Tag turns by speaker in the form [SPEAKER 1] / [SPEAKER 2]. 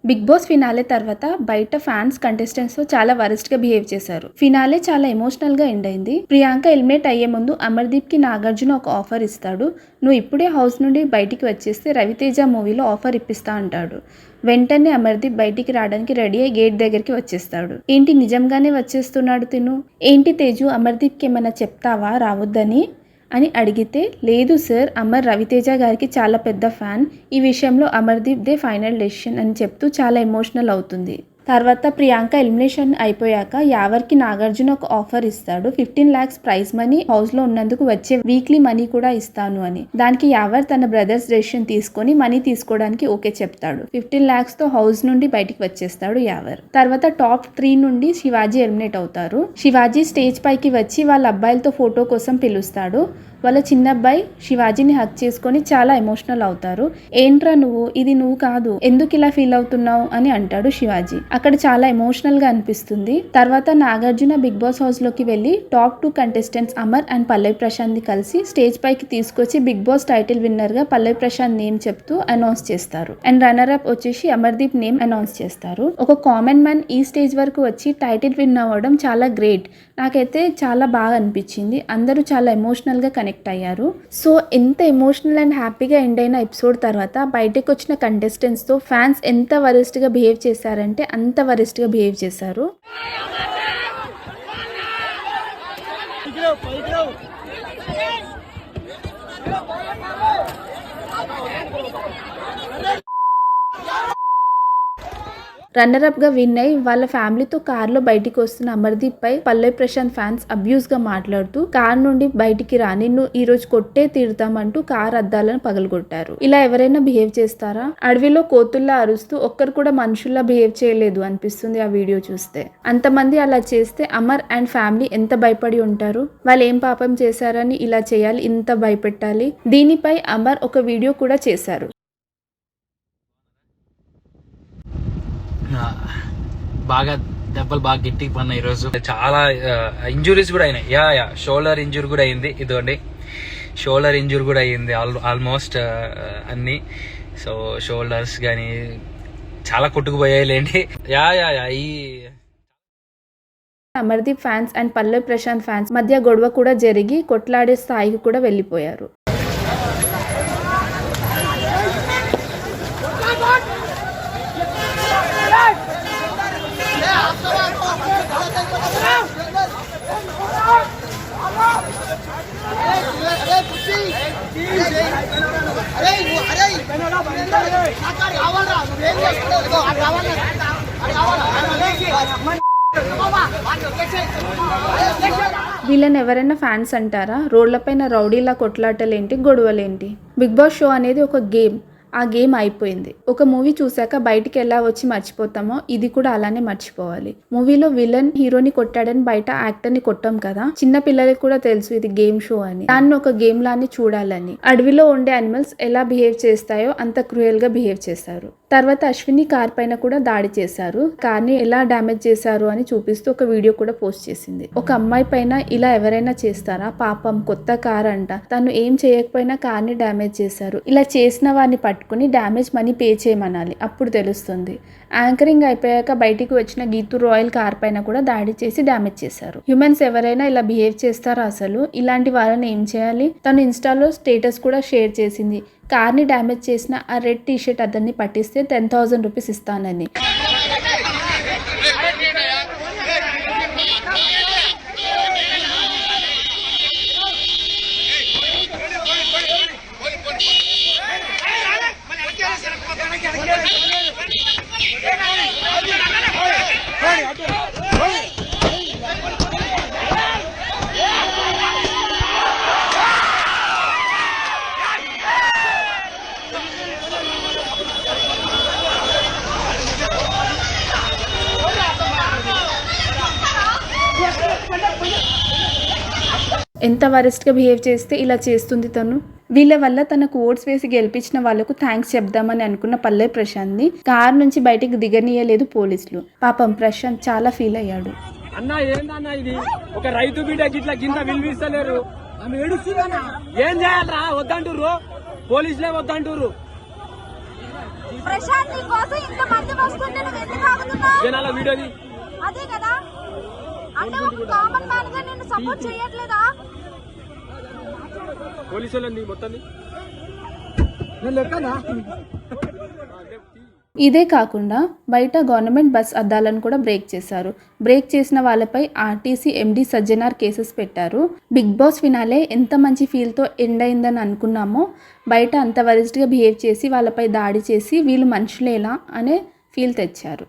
[SPEAKER 1] Big boss finale తర్వాత బయట fans contestants తో చాలా వరస్ట్ గా బిహేవ్ చేశారు. ఫినాలే చాలా ఎమోషనల్ గా ఎండ్ అయింది. ప్రియాంక ఎలిమినేట్ అయ్యే ముందు అమర్దీప్ కి నాగార్జున ఒక ఆఫర్ ఇస్తాడు. నువ్వు ఇప్పుడే హౌస్ నుండి బయటికి వచ్చేస్తే రవితేజ మూవీలో ఆఫర్ ఇప్పిస్తా అంటాడు. వెంటనే అమర్దీప్ బయటికి రావడానికి రెడీ అయ్యి గేట్ దగ్గరికి వచ్చేస్తాడు. ఏంటి నిజంగానే వచ్చేస్తున్నాడు తిను? ఏంటి తేజు అమర్దీప్కి ఏమైనా చెప్తావా రావద్దని అని అడిగితే, లేదు సార్, అమర్ రవితేజ గారికి చాలా పెద్ద ఫ్యాన్, ఈ విషయంలో అమర్దీప్ దే ఫైనల్ డెసిషన్ అని చెప్తూ చాలా ఎమోషనల్ అవుతుంది. తర్వాత ప్రియాంక ఎలిమినేషన్ అయిపోయాక యావర్కి నాగార్జున ఒక ఆఫర్ ఇస్తాడు. 15 lakhs ప్రైజ్ మనీ, హౌస్ లో ఉన్నందుకు వచ్చే వీక్లీ మనీ కూడా ఇస్తాను అని. దానికి యావర్ తన బ్రదర్స్ డెసిషన్ తీసుకొని మనీ తీసుకోవడానికి ఓకే చెప్తాడు. 15 lakhs తో హౌస్ నుండి బయటికి వచ్చేస్తాడు యావర్. తర్వాత టాప్ 3 నుండి శివాజీ ఎలిమినేట్ అవుతారు. శివాజీ స్టేజ్ పైకి వచ్చి వాళ్ళ అబ్బాయిలతో ఫోటో కోసం పిలుస్తాడు. వాళ్ళ చిన్న అబ్బాయి శివాజీని హక్ చేసుకొని చాలా ఎమోషనల్ అవుతారు. ఏంట్రా నువ్వు, ఇది నువ్వు కాదు, ఎందుకు ఇలా ఫీల్ అవుతున్నావు అని అంటాడు శివాజీ. అక్కడ చాలా ఎమోషనల్ గా అనిపిస్తుంది. తర్వాత నాగార్జున బిగ్ బాస్ హౌస్ లోకి వెళ్లి top 2 contestants Amar and Pallavi Prashanth ని కలిసి స్టేజ్ పైకి తీసుకొచ్చి బిగ్ బాస్ టైటిల్ విన్నర్ గా పల్లవి ప్రశాంత్ నేమ్ చెప్తూ అనౌన్స్ చేస్తారు. అండ్ రన్నర్ అప్ వచ్చేసి అమర్దీప్ నేమ్ అనౌన్స్ చేస్తారు. ఒక కామన్ మ్యాన్ ఈ స్టేజ్ వరకు వచ్చి టైటిల్ విన్ అవ్వడం చాలా గ్రేట్. నాకైతే చాలా బాగా అనిపించింది. అందరూ చాలా ఎమోషనల్ గా కనెక్ట్ అయ్యారు. సో ఎంత ఎమోషనల్ అండ్ హ్యాపీగా ఎండ్ అయిన ఎపిసోడ్ తర్వాత బయటకు వచ్చిన కంటెస్టెంట్స్ తో ఫ్యాన్స్ ఎంత వరస్ట్ గా బిహేవ్ చేశారంటే అంత వరస్ట్ గా బిహేవ్ చేశారు. రన్నర్ అప్ గా విన్ అయి వాళ్ళ ఫ్యామిలీతో కార్ లో బయటికి వస్తున్న అమర్దీప్ పై పల్లవి ప్రశాంత్ ఫ్యాన్స్ అబ్యూస్ గా మాట్లాడుతూ కార్ నుండి బయటికి రా, నిన్ను ఈ రోజు కొట్టే తీరుతామంటూ కార్ అద్దాలను పగలగొట్టారు. ఇలా ఎవరైనా బిహేవ్ చేస్తారా? అడవిలో కోతుల్లా అరుస్తూ ఒక్కరు కూడా మనుషుల్లా బిహేవ్ చేయలేదు అనిపిస్తుంది ఆ వీడియో చూస్తే. అంతమంది అలా చేస్తే అమర్ అండ్ ఫ్యామిలీ ఎంత భయపడి ఉంటారు? వాళ్ళు ఏం పాపం చేశారని ఇలా చేయాలి, ఇంత భయపెట్టాలి? దీనిపై అమర్ ఒక వీడియో కూడా చేశారు.
[SPEAKER 2] బాగా దెబ్బలు బాగా గట్టిగా పడినాయి ఈరోజు. చాలా ఇంజురీస్ కూడా అయినాయి. యా షోల్డర్ ఇంజురీ కూడా అయింది. ఇదిగోండి షోల్డర్ ఇంజురీ కూడా అయింది ఆల్మోస్ట్ అన్ని. సో షోల్డర్స్ కానీ చాలా కొట్టుకుపోయాయి లేండి. యా ఈ
[SPEAKER 1] Amardeep fans and Pallavi Prashanth fans మధ్య గొడవ కూడా జరిగి కొట్లాడే స్థాయికి కూడా వెళ్ళిపోయారు. వీళ్ళని ఎవరైనా ఫ్యాన్స్ అంటారా? రోడ్లపైన రౌడీలా కొట్లాటలేంటి, గొడవలేంటి? బిగ్ బాస్ షో అనేది ఒక గేమ్. ఆ గేమ్ అయిపోయింది. ఒక మూవీ చూసాక బయటికి ఎలా వచ్చి మర్చిపోతామో ఇది కూడా అలానే మర్చిపోవాలి. మూవీలో విలన్ హీరోని కొట్టాడని బయట యాక్టర్ ని కొట్టాం కదా. చిన్న పిల్లలకి కూడా తెలుసు ఇది గేమ్ షో అని. దాన్ని ఒక గేమ్ లాని చూడాలని. అడవిలో ఉండే అనిమల్స్ ఎలా బిహేవ్ చేస్తాయో అంత క్రూయల్ గా బిహేవ్ చేశారు. తర్వాత అశ్విని కార్ పైన కూడా దాడి చేశారు. కార్ ని ఎలా డ్యామేజ్ చేశారు అని చూపిస్తూ ఒక వీడియో కూడా పోస్ట్ చేసింది. ఒక అమ్మాయి పైన ఇలా ఎవరైనా చేస్తారా? పాపం, కొత్త కార్ అంట, తను ఏం చేయకపోయినా కార్ ని డ్యామేజ్ చేశారు. ఇలా చేసిన వారిని పట్టుకుని డ్యామేజ్ మనీ పే చేయమనాలి, అప్పుడు తెలుస్తుంది. యాంకరింగ్ అయిపోయాక బయటికి వచ్చిన గీతూ రాయల్ కార్ పైన కూడా దాడి చేసి డ్యామేజ్ చేశారు. హ్యూమన్స్ ఎవరైనా ఇలా బిహేవ్ చేస్తారా అసలు? ఇలాంటి వాళ్ళని ఏం చేయాలి? తను ఇన్స్టాలో స్టేటస్ కూడా షేర్ చేసింది. కార్ని డ్యామేజ్ చేసిన ఆ రెడ్ టీషర్ట్ అతన్ని పట్టిస్తే 10,000 రూపీస్ ఇస్తానని. ఎంత వరస్ట్ గా బిహేవ్ చేస్తే ఇలా చేస్తుంది తను? వీళ్ళ వల్ల తనకు ఓట్స్ వేసి గెలిపించిన వాళ్లకు థ్యాంక్స్ చెప్దామని అనుకున్న పల్లవి ప్రశాంత్ ని కార్ నుంచి బయటికి దిగనీయలేదు పోలీసులు. పాపం ప్రశాంత్ చాలా ఫీల్ అయ్యాడు.
[SPEAKER 3] అన్నా ఏందన్నా ఇది? ఒక రైతు బిడ్డకి ఇట్లా కింద విలువిస్తలేరు, ఏం చేయాలరా? వద్దంటుర్రు, పోలీసులే వద్దంటుర్రు.
[SPEAKER 4] ప్రశాంత్ కోసం ఇంత మంది
[SPEAKER 3] జనాల వీడియోది
[SPEAKER 4] అదే కదా అంటే ఒక కామన్ మ్యాన్ గా నేను సపోర్ట్ చేయట్లేదా
[SPEAKER 3] పోలీసు వాళ్ళని మొత్తం
[SPEAKER 1] ఇదే కాకుండా బయట గవర్నమెంట్ బస్ అద్దాలను కూడా బ్రేక్ చేశారు. బ్రేక్ చేసిన వాళ్ళపై ఆర్టీసీ ఎండీ సజ్జనార్ కేసెస్ పెట్టారు. బిగ్ బాస్ ఫినాలే ఎంత మంచి ఫీల్తో ఎండ్ అయిందని అనుకున్నామో బయట అంత వరిస్ట్గా బిహేవ్ చేసి వాళ్ళపై దాడి చేసి వీళ్ళు మనుషులేలా అనే ఫీల్ తెచ్చారు.